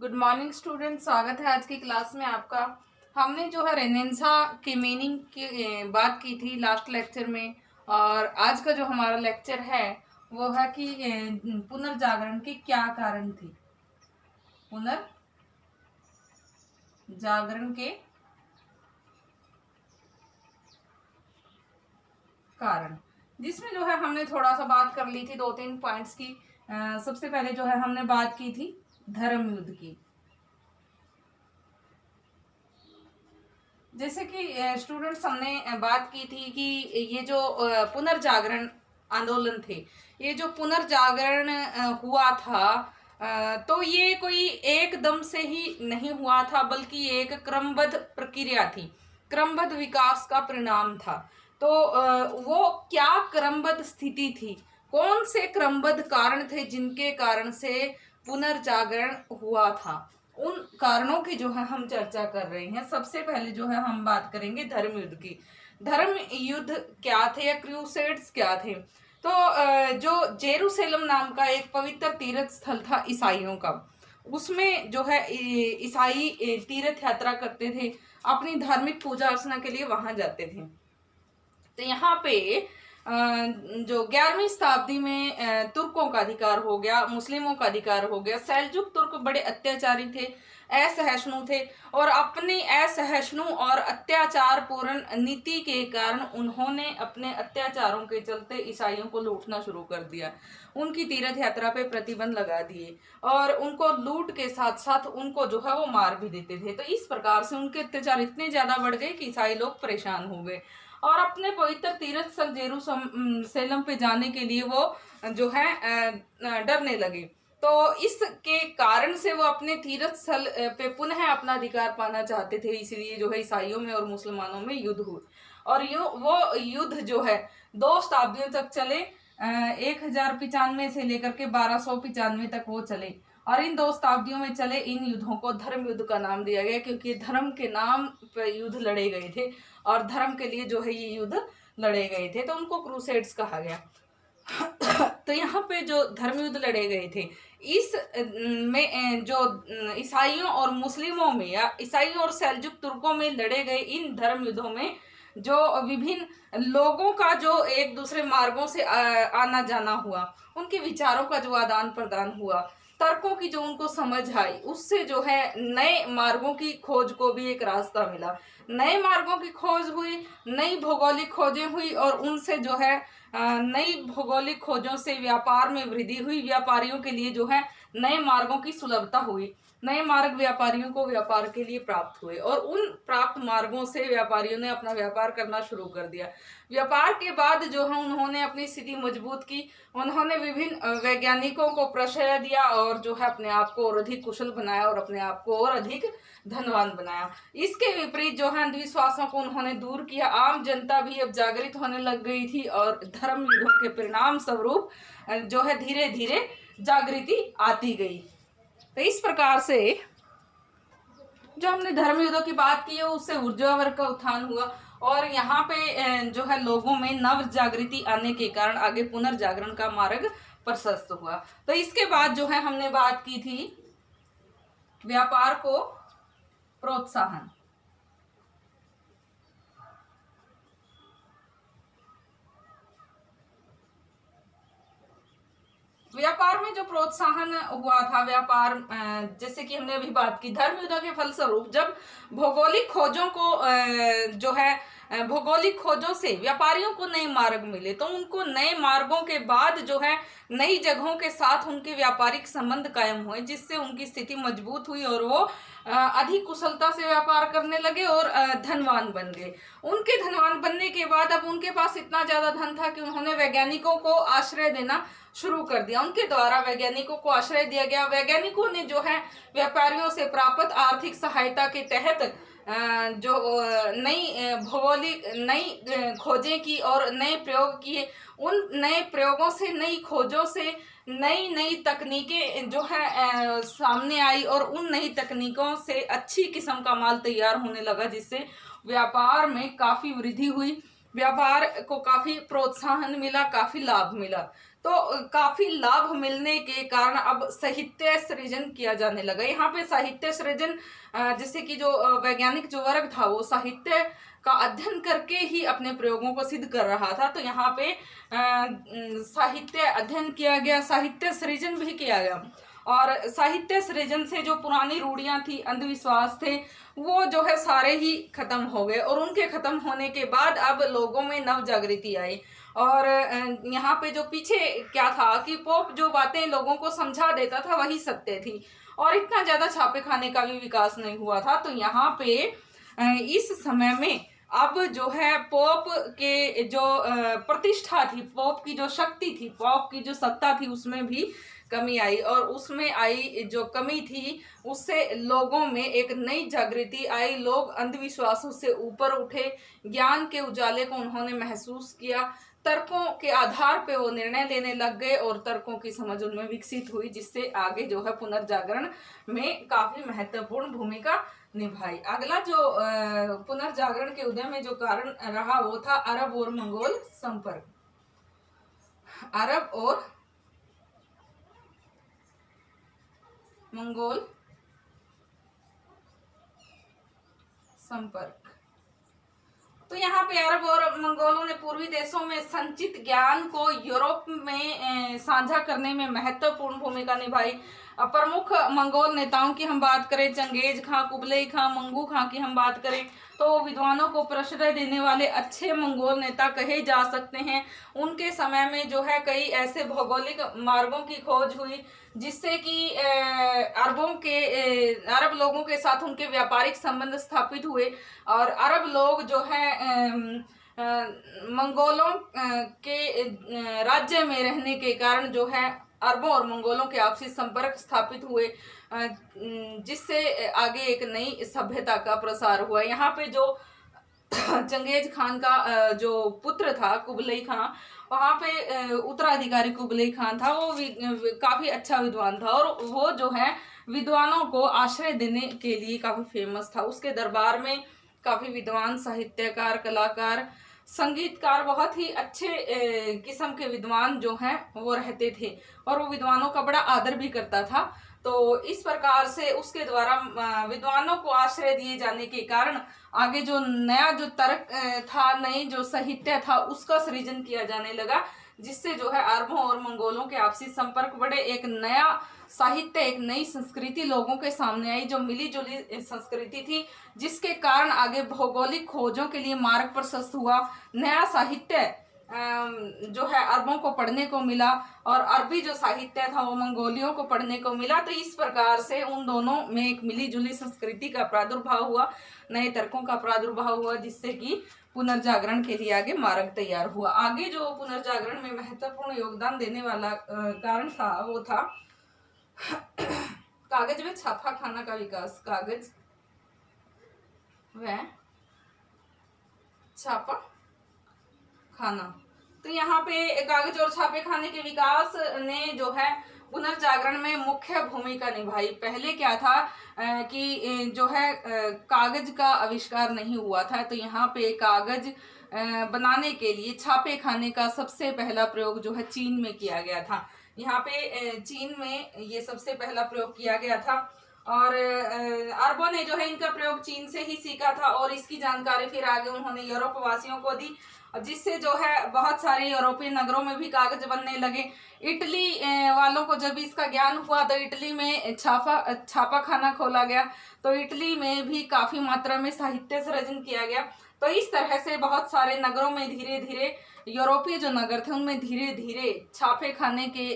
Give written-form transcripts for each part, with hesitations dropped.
Good morning student, स्वागत है आज की क्लास में आपका। हमने जो है रेनेसां के मीनिंग की बात की थी लास्ट लेक्चर में, और आज का जो हमारा लेक्चर है वो है कि पुनर्जागरण के क्या कारण थे। पुनर्जागरण के कारण, जिसमें जो है हमने थोड़ा सा बात कर ली थी 2-3 पॉइंट्स की। सबसे पहले जो है हमने बात की थी धर्म युद्ध की। जैसे कि स्टूडेंट्स हमने बात की थी कि ये जो पुनर्जागरण आंदोलन थे, ये जो पुनर्जागरण हुआ था, तो ये कोई एकदम से ही नहीं हुआ था, बल्कि एक क्रमबद्ध प्रक्रिया थी, क्रमबद्ध विकास का परिणाम था। तो वो क्या क्रमबद्ध स्थिति थी, कौन से क्रमबद्ध कारण थे जिनके कारण से पुनर्जागरण हुआ था, उन कारणों की जो है हम चर्चा कर रहे हैं। सबसे पहले जो है हम बात करेंगे धर्म युद्ध की। धर्म युद्ध क्या थे या क्रूसेड्स क्या थे? तो जो जेरूसलम नाम का एक पवित्र तीर्थ स्थल था ईसाइयों का, उसमें जो है ईसाई तीर्थ यात्रा करते थे, अपनी धार्मिक पूजा अर्चना के लिए वहां जाते थे। तो यहाँ पे जो 11वीं शताब्दी में तुर्कों का अधिकार हो गया, मुस्लिमों का अधिकार हो गया। सेल्जुक तुर्क बड़े अत्याचारी थे, असहिष्णु थे, और अपनी असहिष्णु और अत्याचार पूर्ण नीति के कारण उन्होंने अपने अत्याचारों के चलते ईसाइयों को लूटना शुरू कर दिया, उनकी तीर्थ यात्रा पे प्रतिबंध लगा दिए, और उनको लूट के साथ साथ उनको जो है वो मार भी देते थे। तो इस प्रकार से उनके अत्याचार इतने ज्यादा बढ़ गए कि ईसाई लोग परेशान हो गए, और अपने पवित्र तीर्थ स्थल जेरूसलम पे जाने के लिए वो जो है डरने लगे। तो इसके कारण से वो अपने तीर्थ स्थल पे पुनः अपना अधिकार पाना चाहते थे, इसलिए जो है ईसाइयों में और मुसलमानों में युद्ध हुए, और वो युद्ध जो है 2 शताब्दियों तक चले। 1095 से लेकर के 1295 तक वो चले, और इन 2 शताब्दियों में चले इन युद्धों को धर्म युद्ध का नाम दिया गया, क्योंकि धर्म के नाम पर युद्ध लड़े गए थे और धर्म के लिए जो है ये युद्ध लड़े गए थे, तो उनको क्रूसेड्स कहा गया। तो यहाँ पे जो धर्म युद्ध लड़े गए थे, इस में जो ईसाइयों और मुस्लिमों में या ईसाइयों और सेल्जुक तुर्कों में लड़े गए इन धर्म युद्धों में जो विभिन्न लोगों का जो एक दूसरे मार्गों से आना जाना हुआ, उनके विचारों का जो आदान प्रदान हुआ, तर्कों की जो उनको समझ आई, उससे जो है नए मार्गों की खोज को भी एक रास्ता मिला। नए मार्गों की खोज हुई, नई भौगोलिक खोजें हुई, और उनसे जो है नई भौगोलिक खोजों से व्यापार में वृद्धि हुई। व्यापारियों के लिए जो है नए मार्गों की सुलभता हुई, नए मार्ग व्यापारियों को व्यापार के लिए प्राप्त हुए, और उन प्राप्त मार्गों से व्यापारियों ने अपना व्यापार करना शुरू कर दिया। व्यापार के बाद जो है उन्होंने अपनी स्थिति मजबूत की, उन्होंने विभिन्न वैज्ञानिकों को प्रश्रय दिया, और जो है अपने आप को और अधिक कुशल बनाया, और अपने आप को और अधिक धनवान बनाया। इसके विपरीत जो है अंधविश्वासों को उन्होंने दूर किया। आम जनता भी अब जागृत होने लग गई थी, और धर्म युद्धों के परिणाम स्वरूप जो है धीरे धीरे जागृति आती गई। तो इस प्रकार से जो हमने धर्म युद्धों की बात की है, उससे ऊर्जा वर्ग का उत्थान हुआ, और यहाँ पे जो है लोगों में नव जागृति आने के कारण आगे पुनर्जागरण का मार्ग प्रशस्त हुआ। तो इसके बाद जो है हमने बात की थी व्यापार को प्रोत्साहन। व्यापार में जो प्रोत्साहन हुआ था, व्यापार जैसे कि हमने अभी बात की, धर्म युद्धों के फलस्वरूप जब भौगोलिक खोजों को जो है भौगोलिक खोजों से व्यापारियों को नए मार्ग मिले, तो उनको नए मार्गों के बाद जो है नई जगहों के साथ उनके व्यापारिक संबंध कायम हुए, जिससे उनकी स्थिति मजबूत हुई, और वो अधिक कुशलता से व्यापार करने लगे और धनवान बन गए। उनके धनवान बनने के बाद अब उनके पास इतना ज्यादा धन था कि उन्होंने वैज्ञानिकों को आश्रय देना शुरू कर दिया। उनके द्वारा वैज्ञानिकों को आश्रय दिया गया। वैज्ञानिकों ने जो है व्यापारियों से प्राप्त आर्थिक सहायता के तहत जो नई भौगोलिक नई खोजें की और नए प्रयोग किए। उन नए प्रयोगों से, नई खोजों से नई नई तकनीकें जो है सामने आई, और उन नई तकनीकों से अच्छी किस्म का माल तैयार होने लगा, जिससे व्यापार में काफ़ी वृद्धि हुई, व्यापार को काफ़ी प्रोत्साहन मिला, काफ़ी लाभ मिला। तो काफी लाभ मिलने के कारण अब साहित्य सृजन किया जाने लगा। यहाँ पे साहित्य सृजन जैसे कि जो वैज्ञानिक जो वर्ग था वो साहित्य का अध्ययन करके ही अपने प्रयोगों को सिद्ध कर रहा था, तो यहाँ पे साहित्य अध्ययन किया गया, साहित्य सृजन भी किया गया। और साहित्य सृजन से जो पुरानी रूढ़ियां थी, अंधविश्वास थे, वो जो है सारे ही खत्म हो गए। और उनके खत्म होने के बाद अब लोगों में नव जागृति आई। और यहाँ पे जो पीछे क्या था कि पोप जो बातें लोगों को समझा देता था वही सत्य थी, और इतना ज्यादा छापे खाने का भी विकास नहीं हुआ था। तो यहाँ पे इस समय में अब जो है पोप के जो प्रतिष्ठा थी, पोप की जो शक्ति थी, पोप की जो सत्ता थी, उसमें भी कमी आई। और उसमें आई जो कमी थी उससे लोगों में एक नई जागृति आई। लोग अंधविश्वासों से ऊपर उठे, ज्ञान के उजाले को उन्होंने महसूस किया, तर्कों के आधार पे वो निर्णय लेने लग गए और तर्कों की समझ उनमें विकसित हुई, जिससे आगे जो है पुनर्जागरण में काफी महत्वपूर्ण भूमिका निभाई। अगला जो पुनर्जागरण के उदय में जो कारण रहा वो था अरब और मंगोल संपर्क। अरब और मंगोल संपर्क। तो यहाँ पे अरब और मंगोलों ने पूर्वी देशों में संचित ज्ञान को यूरोप में साझा करने में महत्वपूर्ण भूमिका निभाई। प्रमुख मंगोल नेताओं की हम बात करें, चंगेज खां, कुबलई खां, मंगू खां की हम बात करें, तो विद्वानों को प्रश्रय देने वाले अच्छे मंगोल नेता कहे जा सकते हैं। उनके समय में जो है कई ऐसे भौगोलिक मार्गों की खोज हुई जिससे कि अरब लोगों के साथ उनके व्यापारिक संबंध स्थापित हुए। और अरब लोग जो है मंगोलों के राज्य में रहने के कारण जो है अरबों और मंगोलों के आपसी संपर्क स्थापित हुए, जिससे आगे एक नई सभ्यता का प्रसार हुआ। यहाँ पे जो चंगेज खान का जो पुत्र था कुबलई खां, वहाँ पे उत्तराधिकारी कुबलई खान था, वो काफी अच्छा विद्वान था और वो जो है विद्वानों को आश्रय देने के लिए काफी फेमस था। उसके दरबार में काफी विद्वान, साहित्यकार, कलाकार, संगीतकार, बहुत ही अच्छे किस्म के विद्वान जो हैं वो रहते थे और वो विद्वानों का बड़ा आदर भी करता था। तो इस प्रकार से उसके द्वारा विद्वानों को आश्रय दिए जाने के कारण आगे जो नया जो तर्क था, नई जो साहित्य था, उसका सृजन किया जाने लगा, जिससे जो है अरबों और मंगोलों के आपसी संपर्क बढ़े। एक नया साहित्य, एक नई संस्कृति लोगों के सामने आई जो मिली जुली संस्कृति थी, जिसके कारण आगे भौगोलिक खोजों के लिए मार्ग प्रशस्त हुआ। नया साहित्य जो है अरबों को पढ़ने को मिला और अरबी जो साहित्य था वो मंगोलियों को पढ़ने को मिला। तो इस प्रकार से उन दोनों में एक मिली जुली संस्कृति का प्रादुर्भाव हुआ, नए तर्कों का प्रादुर्भाव हुआ, जिससे कि पुनर्जागरण के लिए आगे मार्ग तैयार हुआ। आगे जो पुनर्जागरण में महत्वपूर्ण योगदान देने वाला कारण था वो था कागज व छापा खाना का विकास। कागज व छापा खाना। तो यहाँ पे कागज और छापे खाने के विकास ने जो है पुनर्जागरण में मुख्य भूमिका निभाई। पहले क्या था कि जो है कागज का आविष्कार नहीं हुआ था, तो यहाँ पे कागज बनाने के लिए छापे खाने का सबसे पहला प्रयोग जो है चीन में किया गया था। यहाँ पे चीन में ये सबसे पहला प्रयोग किया गया था और अरबों ने जो है इनका प्रयोग चीन से ही सीखा था और इसकी जानकारी फिर आगे उन्होंने यूरोप वासियों को दी, जिससे जो है बहुत सारे यूरोपीय नगरों में भी कागज बनने लगे। इटली वालों को जब इसका ज्ञान हुआ तो इटली में छापा खाना खोला गया, तो इटली में भी काफी मात्रा में साहित्य सृजन किया गया। तो इस तरह से बहुत सारे नगरों में धीरे धीरे, यूरोपीय जो नगर थे उनमें धीरे धीरे छापे खाने के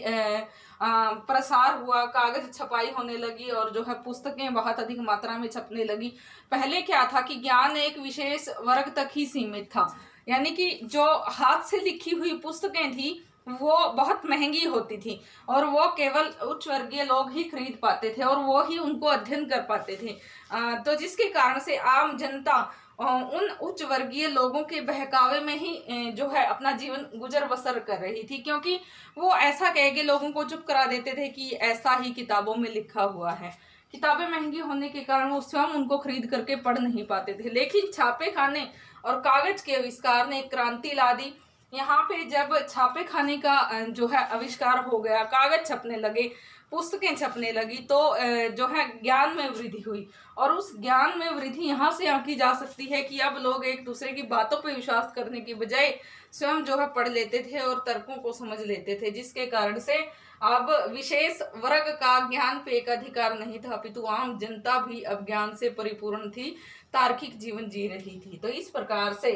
प्रसार हुआ, कागज छपाई होने लगी और जो है पुस्तकें बहुत अधिक मात्रा में छपने लगी। पहले क्या था कि ज्ञान एक विशेष वर्ग तक ही सीमित था, यानी कि जो हाथ से लिखी हुई पुस्तकें थी वो बहुत महंगी होती थी और वो केवल उच्च वर्गीय लोग ही खरीद पाते थे और वो ही उनको अध्ययन कर पाते थे। तो जिसके कारण से आम जनता उन उच्च वर्गीय लोगों के बहकावे में ही जो है अपना जीवन गुजर बसर कर रही थी, क्योंकि वो ऐसा कह के लोगों को चुप करा देते थे कि ऐसा ही किताबों में लिखा हुआ है। किताबें महंगी होने के कारण वो स्वयं उनको खरीद करके पढ़ नहीं पाते थे। लेकिन छापे खाने और कागज के आविष्कार ने एक क्रांति ला दी। यहाँ पे जब छापे खाने का जो है आविष्कार हो गया, कागज छपने लगे, पुस्तकें छपने लगी, तो जो है ज्ञान में वृद्धि हुई। और उस ज्ञान में वृद्धि यहाँ से आंकी जा सकती है कि अब लोग एक दूसरे की बातों पे विश्वास करने की बजाय स्वयं जो है पढ़ लेते थे और तर्कों को समझ लेते थे, जिसके कारण से अब विशेष वर्ग का ज्ञान पे एक अधिकार नहीं था, अपितु आम जनता भी अब ज्ञान से परिपूर्ण थी, तार्किक जीवन जी रही थी। तो इस प्रकार से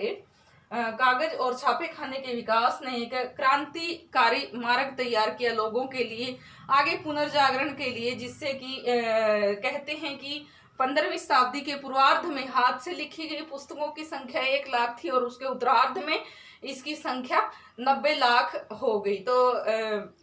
कागज और छापे खाने के विकास ने एक क्रांतिकारी मार्ग तैयार किया लोगों के लिए आगे पुनर्जागरण के लिए, जिससे कि कहते हैं कि 15वीं शताब्दी के पूर्वार्ध में हाथ से लिखी गई पुस्तकों की संख्या 1 लाख थी और उसके उत्तरार्ध में इसकी संख्या 90 लाख हो गई। तो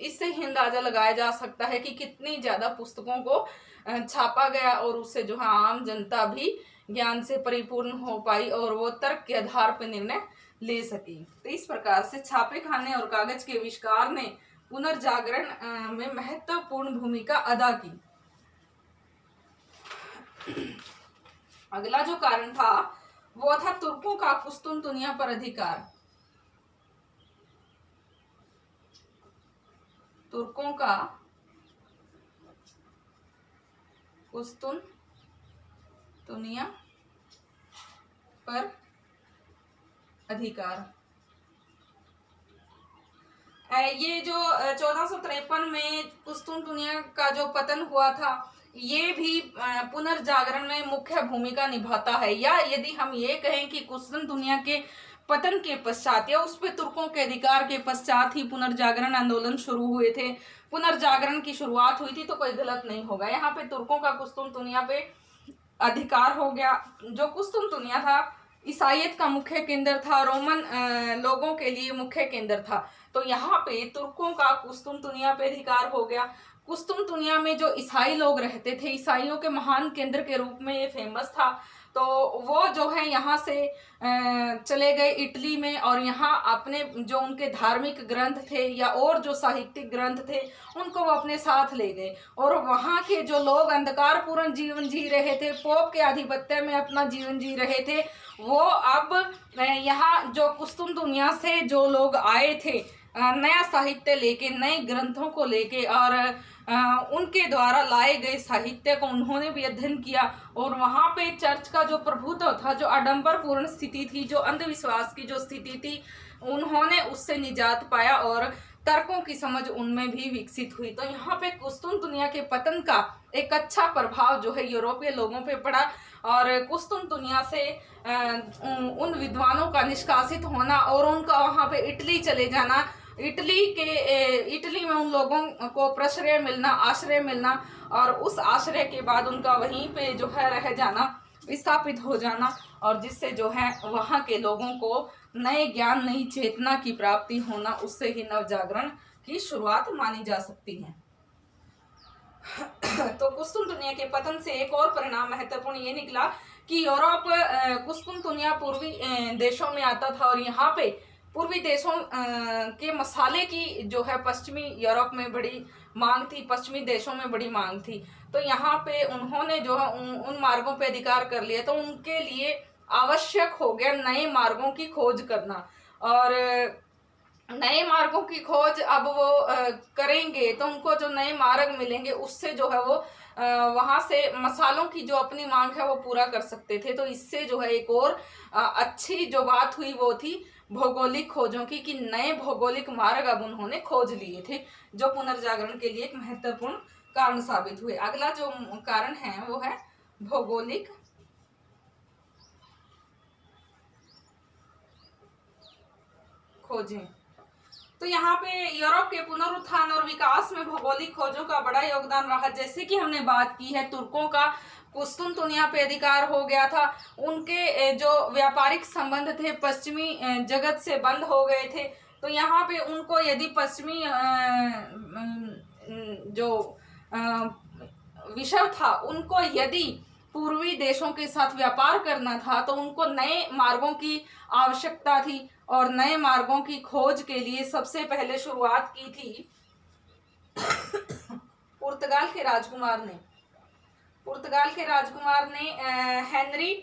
इससे ही अंदाजा लगाया जा सकता है कि कितनी ज्यादा पुस्तकों को छापा गया और उससे जो है आम जनता भी ज्ञान से परिपूर्ण हो पाई और वो तर्क के आधार पर निर्णय ले सकी। तो इस प्रकार से छापे खाने और कागज के आविष्कार ने पुनर्जागरण में महत्वपूर्ण भूमिका अदा की। अगला जो कारण था वो था तुर्कों का कुस्तुनतुनिया पर अधिकार। तुर्कों का कुस्तुनतुनिया पर अधिकार। ये जो 1453 में कुस्तुनतुनिया का जो पतन हुआ था, ये भी पुनर्जागरण में मुख्य भूमिका निभाता है। या यदि हम ये कहें कि कुस्तुनतुनिया के पतन के पश्चात या उस पे तुर्कों के अधिकार के पश्चात ही पुनर्जागरण आंदोलन शुरू हुए थे, पुनर्जागरण की शुरुआत हुई थी, तो कोई गलत नहीं होगा। यहाँ पे तुर्कों का कुस्तुनतुनिया पे अधिकार हो गया। जो कुस्तुनतुनिया था ईसाइयत का मुख्य केंद्र था, रोमन लोगों के लिए मुख्य केंद्र था। तो यहाँ पे तुर्कों का कुस्तुनतुनिया पे अधिकार हो गया। कुस्तुनतुनिया में जो ईसाई लोग रहते थे, ईसाइयों के महान केंद्र के रूप में ये फेमस था। तो वो जो है यहाँ से चले गए इटली में और यहाँ अपने जो उनके धार्मिक ग्रंथ थे या और जो साहित्यिक ग्रंथ थे उनको वो अपने साथ ले गए। और वहाँ के जो लोग अंधकारपूर्ण जीवन जी रहे थे, पोप के आधिपत्य में अपना जीवन जी रहे थे, वो अब यहाँ जो कुस्तुनतुनिया से जो लोग आए थे नया साहित्य लेके, नए ग्रंथों को लेके और उनके द्वारा लाए गए साहित्य को उन्होंने भी अध्ययन किया। और वहाँ पे चर्च का जो प्रभुत्व था, जो आडंबरपूर्ण स्थिति थी, जो अंधविश्वास की जो स्थिति थी, उन्होंने उससे निजात पाया और तर्कों की समझ उनमें भी विकसित हुई। तो यहाँ पे कुस्तुनतुनिया के पतन का एक अच्छा प्रभाव जो है यूरोपीय लोगों पे पड़ा और कुस्तुनतुनिया से उन विद्वानों का निष्कासित होना और उनका वहाँ पे इटली चले जाना, इटली में उन लोगों को प्रश्रय मिलना, आश्रय मिलना और उस आश्रय के बाद उनका वहीं पे जो है रह जाना, विस्थापित हो जाना, और जिससे जो है वहाँ के लोगों को नए ज्ञान, नई चेतना की प्राप्ति होना, उससे ही नवजागरण की शुरुआत मानी जा सकती है। तो कुस्तुनतुनिया के पतन से एक और परिणाम महत्वपूर्ण ये निकला कि यूरोप कुस्तुनतुनिया पूर्वी देशों में आता था और यहाँ पे पूर्वी देशों के मसाले की जो है पश्चिमी यूरोप में बड़ी मांग थी, पश्चिमी देशों में बड़ी मांग थी। तो यहाँ पे उन्होंने जो है उन मार्गों पे अधिकार कर लिया। तो उनके लिए आवश्यक हो गया नए मार्गों की खोज करना, और नए मार्गों की खोज अब वो करेंगे तो उनको जो नए मार्ग मिलेंगे उससे जो है वो वहाँ से मसालों की जो अपनी मांग है वो पूरा कर सकते थे। तो इससे जो है एक और अच्छी जो बात हुई वो थी भौगोलिक खोजों की, कि नए भौगोलिक मार्ग अब उन्होंने खोज लिए थे, जो पुनर्जागरण के लिए एक महत्वपूर्ण कारण साबित हुए। अगला जो कारण है वो है भौगोलिक खोजें। तो यहाँ पे यूरोप के पुनरुत्थान और विकास में भौगोलिक खोजों का बड़ा योगदान रहा। जैसे कि हमने बात की है, तुर्कों का कुस्तुनतुनिया पे अधिकार हो गया था, उनके जो व्यापारिक संबंध थे पश्चिमी जगत से बंद हो गए थे। तो यहाँ पे उनको यदि पश्चिमी जो विषय था, उनको यदि पूर्वी देशों के साथ व्यापार करना था तो उनको नए मार्गों की आवश्यकता थी। और नए मार्गों की खोज के लिए सबसे पहले शुरुआत की थी पुर्तगाल के राजकुमार ने। हेनरी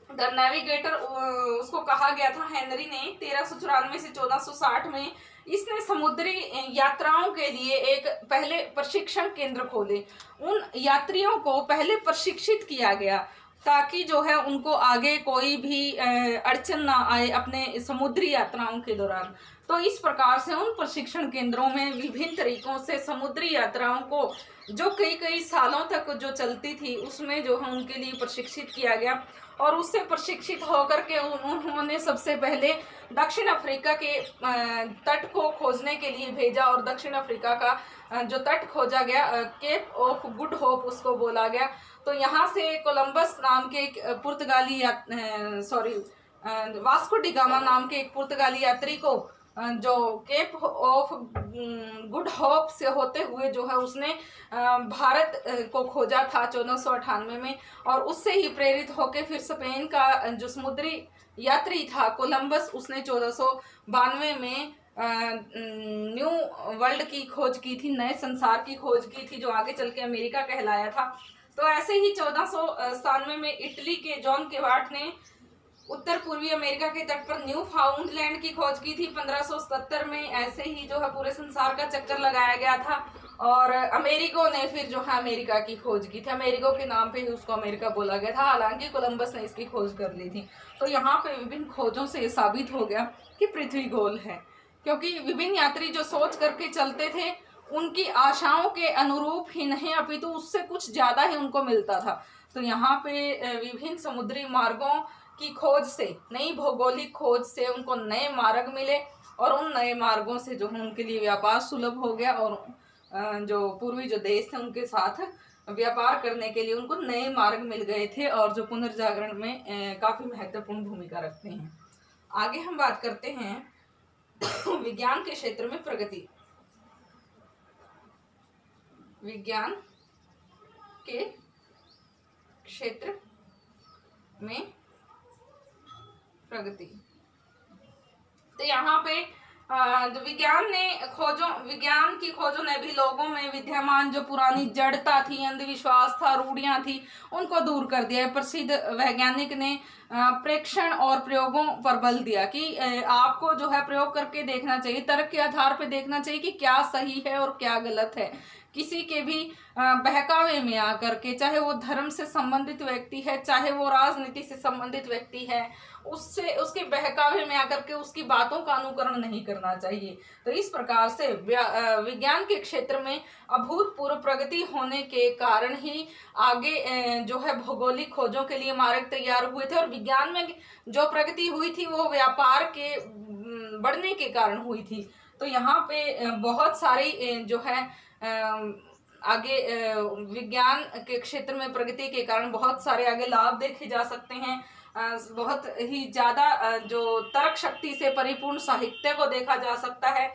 द नेविगेटर उसको कहा गया था हेनरी ने 1394 से 1460 में। इसने समुद्री यात्राओं के लिए एक पहले प्रशिक्षण केंद्र खोले। उन यात्रियों को पहले प्रशिक्षित किया गया ताकि जो है उनको आगे कोई भी अड़चन ना आए अपने समुद्री यात्राओं के दौरान। तो इस प्रकार से उन प्रशिक्षण केंद्रों में विभिन्न तरीकों से समुद्री यात्राओं को जो कई कई सालों तक जो चलती थी उसमें जो है उनके लिए प्रशिक्षित किया गया। और उससे प्रशिक्षित होकर के उन्होंने सबसे पहले दक्षिण अफ्रीका के तट को खोजने के लिए भेजा। और दक्षिण अफ्रीका का जो तट खोजा गया केप ऑफ गुड होप उसको बोला गया। तो यहाँ से कोलंबस नाम के एक पुर्तगाली वास्को डी गामा नाम के एक पुर्तगाली यात्री को जो केप ऑफ गुड होप से होते हुए जो है उसने भारत को खोजा था 1498 में। और उससे ही प्रेरित होकर फिर स्पेन का जो समुद्री यात्री था कोलंबस, उसने 1492 में न्यू वर्ल्ड की खोज की थी, नए संसार की खोज की थी जो आगे चल के अमेरिका कहलाया था। तो ऐसे ही 1497 में इटली के जॉन केवार्ट ने उत्तर पूर्वी अमेरिका के तट पर न्यू फाउंडलैंड की खोज की थी। 1577 में ऐसे ही जो है पूरे संसार का चक्कर लगाया गया था। और अमेरिको ने फिर जो है अमेरिका की खोज की थी, अमेरिको के नाम पे ही उसको अमेरिका बोला गया था, हालांकि कोलंबस ने इसकी खोज कर ली थी। तो यहाँ पे विभिन्न खोजों से ये साबित हो गया कि पृथ्वी गोल है, क्योंकि विभिन्न यात्री जो सोच करके चलते थे उनकी आशाओं के अनुरूप ही नहीं अपितु उससे कुछ ज्यादा ही उनको मिलता था। तो यहाँ पे विभिन्न समुद्री मार्गों की खोज से, नई भौगोलिक खोज से उनको नए मार्ग मिले और उन नए मार्गों से जो है उनके लिए व्यापार सुलभ हो गया। और जो पूर्वी जो देश थे उनके साथ व्यापार करने के लिए उनको नए मार्ग मिल गए थे और जो पुनर्जागरण में काफी महत्वपूर्ण भूमिका रखते हैं। आगे हम बात करते हैं विज्ञान के क्षेत्र में प्रगति। विज्ञान के क्षेत्र में प्रगति। तो यहाँ पे जो विज्ञान की खोजों ने भी लोगों में विद्यमान जो पुरानी जड़ता थी, अंधविश्वास था, रूढ़ियां थी, उनको दूर कर दिया। प्रसिद्ध वैज्ञानिक ने प्रेक्षण और प्रयोगों पर बल दिया कि आपको जो है प्रयोग करके देखना चाहिए, तर्क के आधार पर देखना चाहिए कि क्या सही है और क्या गलत है। किसी के भी बहकावे में आकर के, चाहे वो धर्म से संबंधित व्यक्ति है, चाहे वो राजनीति से संबंधित व्यक्ति है, उसके बहकावे में आकर के उसकी बातों का अनुकरण नहीं करना चाहिए। तो इस प्रकार से विज्ञान के क्षेत्र में अभूतपूर्व प्रगति होने के कारण ही आगे जो है भौगोलिक खोजों के लिए मार्ग तैयार हुए थे। और विज्ञान में जो प्रगति हुई थी वो व्यापार के बढ़ने के कारण हुई थी। तो यहाँ पे बहुत सारी जो है आगे विज्ञान के क्षेत्र में प्रगति के कारण बहुत सारे आगे लाभ देखे जा सकते हैं। बहुत ही ज़्यादा जो तर्क शक्ति से परिपूर्ण साहित्य को देखा जा सकता है।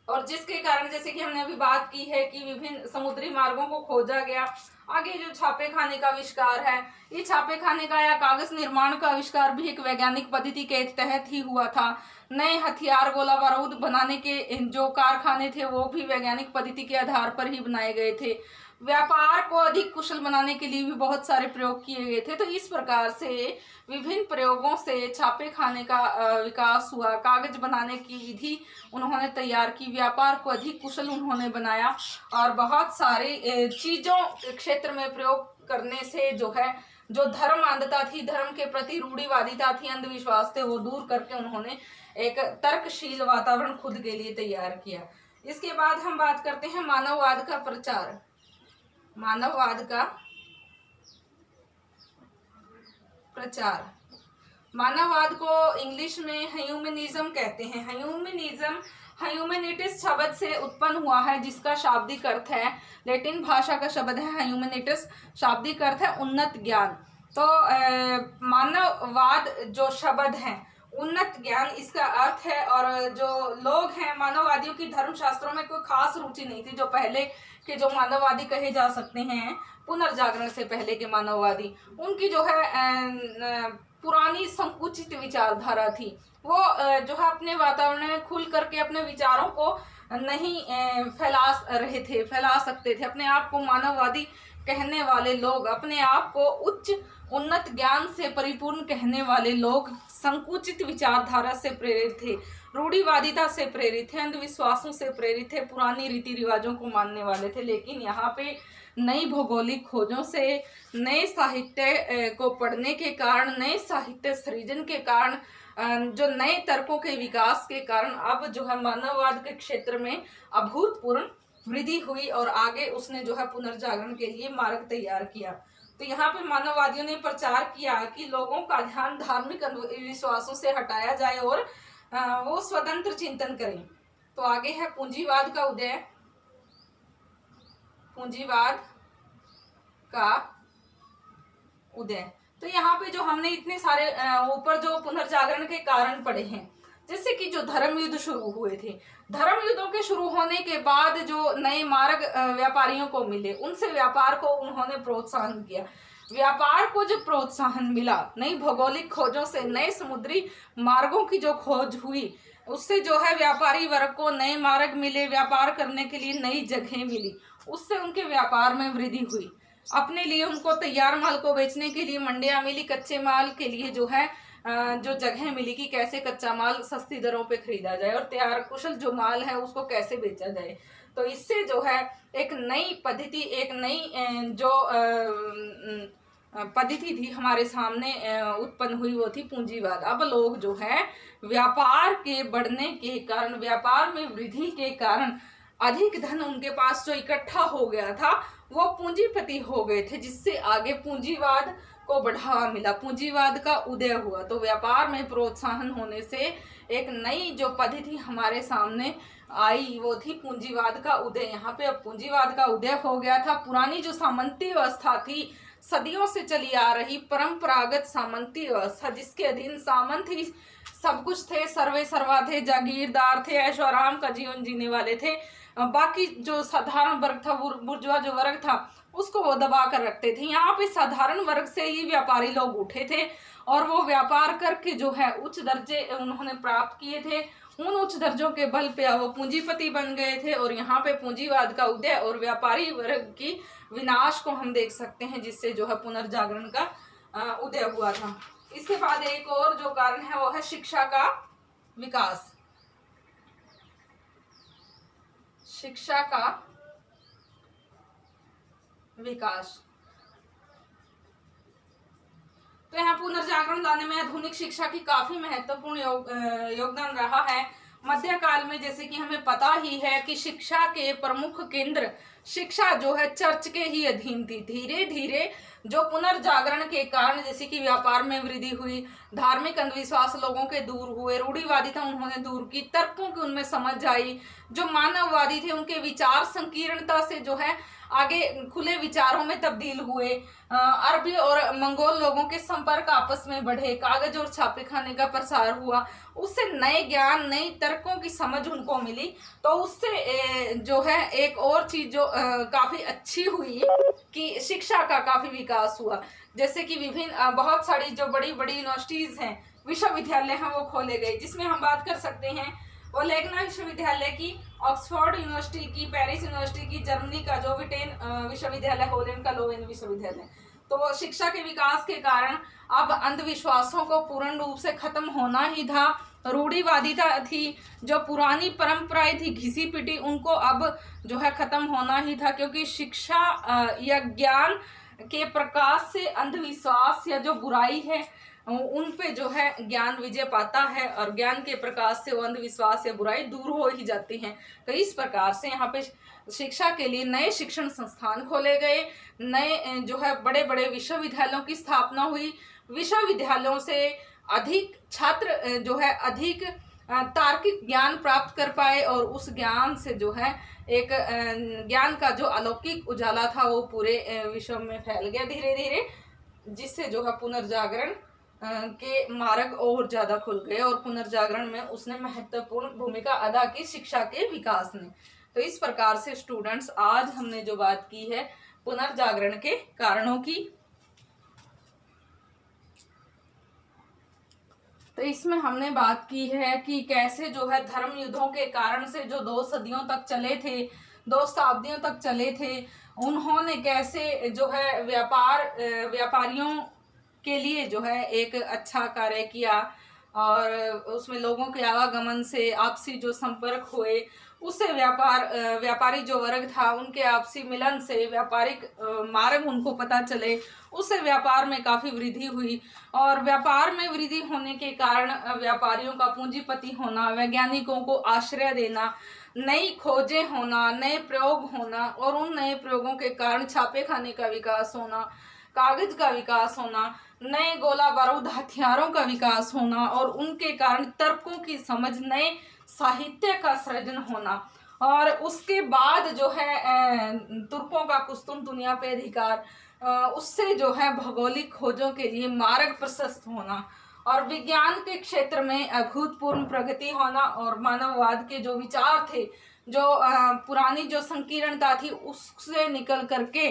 और जिसके कारण, जैसे कि हमने अभी बात की है कि विभिन्न समुद्री मार्गों को खोजा गया। आगे जो छापे खाने का आविष्कार है, ये छापे खाने का या कागज निर्माण का आविष्कार भी एक वैज्ञानिक पद्धति के तहत ही हुआ था। नए हथियार, गोला बारूद बनाने के जो कारखाने थे वो भी वैज्ञानिक पद्धति के आधार पर ही बनाए गए थे। व्यापार को अधिक कुशल बनाने के लिए भी बहुत सारे प्रयोग किए गए थे। तो इस प्रकार से विभिन्न प्रयोगों से छापे खाने का विकास हुआ। कागज बनाने की विधि उन्होंने तैयार की, व्यापार को अधिक कुशल उन्होंने बनाया और बहुत सारी चीज़ों के क्षेत्र में प्रयोग करने से जो है जो धर्म अंधता थी, धर्म के प्रति रूढ़िवादिता थी, अंधविश्वास थे, वो दूर करके उन्होंने एक तर्कशील वातावरण खुद के लिए तैयार किया। इसके बाद हम बात करते हैं मानववाद का प्रचार। मानववाद का प्रचार, मानववाद को इंग्लिश में ह्यूमनिज्म कहते हैं। ह्यूमैनिटीज शब्द से उत्पन्न हुआ है, जिसका शाब्दिक अर्थ है, लैटिन भाषा का शब्द है ह्यूमैनिटीज, शाब्दिक अर्थ है उन्नत ज्ञान। तो मानववाद जो शब्द है, उन्नत ज्ञान इसका अर्थ है। और जो लोग हैं मानववादियों की धर्मशास्त्रों में कोई खास रुचि नहीं थी। जो पहले के जो मानववादी कहे जा सकते हैं, पुनर्जागरण से पहले के मानववादी, उनकी जो है पुरानी संकुचित विचारधारा थी। वो जो है अपने वातावरण में खुल करके अपने विचारों को नहीं फैला सकते थे, अपने आप को मानववादी कहने वाले लोग, अपने आप को उच्च उन्नत ज्ञान से परिपूर्ण कहने वाले लोग संकुचित विचारधारा से प्रेरित थे, रूढ़िवादिता से प्रेरित थे, अंधविश्वासों से प्रेरित थे, पुरानी रीति रिवाजों को मानने वाले थे। लेकिन यहाँ पे नई भौगोलिक खोजों से, नए साहित्य को पढ़ने के कारण, नए साहित्य सृजन के कारण, जो नए तर्कों के विकास के कारण अब जो है मानववाद के क्षेत्र में अभूतपूर्व वृद्धि हुई और आगे उसने जो है पुनर्जागरण के लिए मार्ग तैयार किया। तो यहाँ पे मानववादियों ने प्रचार किया कि लोगों का ध्यान धार्मिक विश्वासों से हटाया जाए और वो स्वतंत्र चिंतन करें। तो आगे है पूंजीवाद का उदय। पूंजीवाद का उदय। तो यहाँ पे जो हमने इतने सारे ऊपर जो पुनर्जागरण के कारण पढ़े हैं, जैसे कि जो धर्म युद्ध शुरू हुए थे, धर्म युद्धों के शुरू होने के बाद जो नए मार्ग व्यापारियों को मिले, उनसे व्यापार को उन्होंने प्रोत्साहन किया। व्यापार को जो प्रोत्साहन मिला, नई भौगोलिक खोजों से, नए समुद्री मार्गों की जो खोज हुई, उससे जो है व्यापारी वर्ग को नए मार्ग मिले, व्यापार करने के लिए नई जगह मिली, उससे उनके व्यापार में वृद्धि हुई। अपने लिए उनको तैयार माल को बेचने के लिए मंडियां मिली, कच्चे माल के लिए जो है जो जगह मिली कि कैसे कच्चा माल सस्ती दरों पे खरीदा जाए और तैयार कुशल जो माल है उसको कैसे बेचा जाए। तो इससे जो है एक नई पद्धति, एक नई जो पद्धति थी हमारे सामने उत्पन्न हुई, वो थी पूंजीवाद। अब लोग जो है व्यापार के बढ़ने के कारण, व्यापार में वृद्धि के कारण अधिक धन उनके पास जो इकट्ठा हो गया था वो पूंजीपति हो गए थे, जिससे आगे पूंजीवाद को बढ़ावा मिला, पूंजीवाद का उदय हुआ। तो व्यापार में प्रोत्साहन होने से एक नई जो पद्धति हमारे सामने आई वो थी पूंजीवाद का उदय। यहाँ पे अब पूंजीवाद का उदय हो गया था। पुरानी जो सामंती व्यवस्था थी, सदियों से चली आ रही परंपरागत सामंती व्यवस्था, जिसके अधीन सामंत ही सब कुछ थे, सर्वे सर्वा थे, जागीरदार थे, ऐशो आराम का जीवन जीने वाले थे, बाकी जो साधारण वर्ग था, बुर्जुआ जो वर्ग था, उसको वो दबा कर रखते थे। यहाँ पे साधारण वर्ग से ही व्यापारी लोग उठे थे और वो व्यापार करके जो है उच्च दर्जे उन्होंने प्राप्त किए थे। उन उच्च दर्जों के बल पे वो पूंजीपति बन गए थे और यहाँ पे पूंजीवाद का उदय और व्यापारी वर्ग की विनाश को हम देख सकते हैं, जिससे जो है पुनर्जागरण का उदय हुआ था। इसके बाद एक और जो कारण है वो है शिक्षा का विकास। शिक्षा का विकास। तो यहाँ पुनर्जागरण लाने में आधुनिक शिक्षा की काफी महत्वपूर्ण योगदान रहा है। मध्यकाल में जैसे कि हमें पता ही है कि शिक्षा के प्रमुख केंद्र, शिक्षा जो है चर्च के ही अधीन थी। धीरे धीरे जो पुनर्जागरण के कारण जैसे कि व्यापार में वृद्धि हुई, धार्मिक अंधविश्वास लोगों के दूर हुए, रूढ़िवादिता उन्होंने दूर की, तर्कों की उनमें समझ आई, जो मानववादी थे उनके विचार संकीर्णता से जो है आगे खुले विचारों में तब्दील हुए। अरबी और मंगोल लोगों के संपर्क आपस में बढ़े, कागज और छापे खाने का प्रसार हुआ, उससे नए ज्ञान, नई तर्कों की समझ उनको मिली। तो उससे जो है एक और चीज जो काफी अच्छी हुई कि शिक्षा का काफी विकास हुआ। जैसे कि विभिन्न बहुत सारी जो बड़ी बड़ी यूनिवर्सिटीज हैं, विश्वविद्यालय हैं, वो खोले गए, जिसमें हम बात कर सकते हैं वो लेगना विश्वविद्यालय की, ऑक्सफोर्ड यूनिवर्सिटी की, पेरिस यूनिवर्सिटी की, जर्मनी का जो विटेन विश्वविद्यालय, हॉलैंड का लोवेन विश्वविद्यालय। तो शिक्षा के विकास के कारण अब अंधविश्वासों को पूर्ण रूप से खत्म होना ही था। रूढ़िवादिता थी, जो पुरानी परंपराएं थी घिसी पिटी, उनको अब जो है खत्म होना ही था, क्योंकि शिक्षा या ज्ञान के प्रकाश से अंधविश्वास या जो बुराई है उन पे जो है ज्ञान विजय पाता है और ज्ञान के प्रकाश से वो अंधविश्वास या बुराई दूर हो ही जाती हैं। तो इस प्रकार से यहाँ पे शिक्षा के लिए नए शिक्षण संस्थान खोले गए, नए जो है बड़े बड़े विश्वविद्यालयों की स्थापना हुई। विश्वविद्यालयों से अधिक छात्र जो है अधिक तार्किक ज्ञान प्राप्त कर पाए और उस ज्ञान से जो है एक ज्ञान का जो अलौकिक उजाला था वो पूरे विश्व में फैल गया धीरे धीरे, जिससे जो है पुनर्जागरण के मार्ग और ज्यादा खुल गए और पुनर्जागरण में उसने महत्वपूर्ण भूमिका अदा की शिक्षा के विकास में। तो इस प्रकार से स्टूडेंट्स आज हमने जो बात की है पुनर्जागरण के कारणों की, तो इसमें हमने बात की है कि कैसे जो है धर्म युद्धों के कारण से जो 2 सदियों तक चले थे, 2 शताब्दियों तक चले थे, उन्होंने कैसे जो है व्यापारियों के लिए जो है एक अच्छा कार्य किया, और उसमें लोगों के आवागमन से आपसी जो संपर्क हुए, उससे व्यापारी जो वर्ग था उनके आपसी मिलन से व्यापारिक मार्ग उनको पता चले, उससे व्यापार में काफ़ी वृद्धि हुई। और व्यापार में वृद्धि होने के कारण व्यापारियों का पूंजीपति होना, वैज्ञानिकों को आश्रय देना, नई खोजें होना, नए प्रयोग होना, और उन नए प्रयोगों के कारण छापे खाने का विकास होना, कागज का विकास होना, नए गोला बारूद हथियारों का विकास होना, और उनके कारण तर्कों की समझ, नए साहित्य का सृजन होना, और उसके बाद जो है तुर्कों का कुस्तुम दुनिया पे अधिकार, उससे जो है भौगोलिक खोजों के लिए मार्ग प्रशस्त होना, और विज्ञान के क्षेत्र में अभूतपूर्व प्रगति होना, और मानववाद के जो विचार थे, जो पुरानी जो संकीर्णता थी उससे निकल करके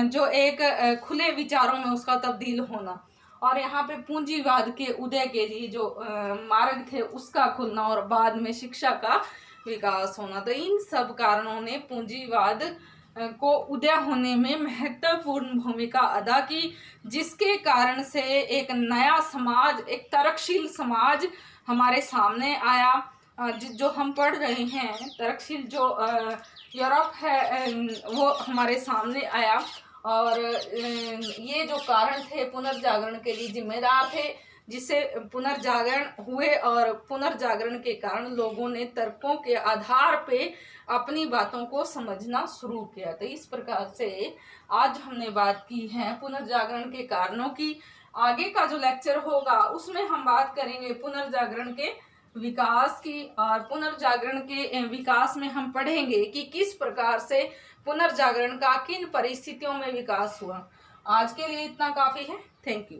जो एक खुले विचारों में उसका तब्दील होना, और यहाँ पे पूंजीवाद के उदय के लिए जो मार्ग थे उसका खुलना, और बाद में शिक्षा का विकास होना। तो इन सब कारणों ने पूंजीवाद को उदय होने में महत्वपूर्ण भूमिका अदा की, जिसके कारण से एक नया समाज, एक तर्कशील समाज हमारे सामने आया। जो हम पढ़ रहे हैं, तर्कशील जो यूरोप है वो हमारे सामने आया, और ये जो कारण थे पुनर्जागरण के लिए जिम्मेदार थे, जिससे पुनर्जागरण हुए, और पुनर्जागरण के कारण लोगों ने तर्कों के आधार पे अपनी बातों को समझना शुरू किया। तो इस प्रकार से आज हमने बात की है पुनर्जागरण के कारणों की। आगे का जो लेक्चर होगा उसमें हम बात करेंगे पुनर्जागरण के विकास की, और पुनर्जागरण के विकास में हम पढ़ेंगे कि किस प्रकार से पुनर्जागरण का किन परिस्थितियों में विकास हुआ। आज के लिए इतना काफी है। Thank you.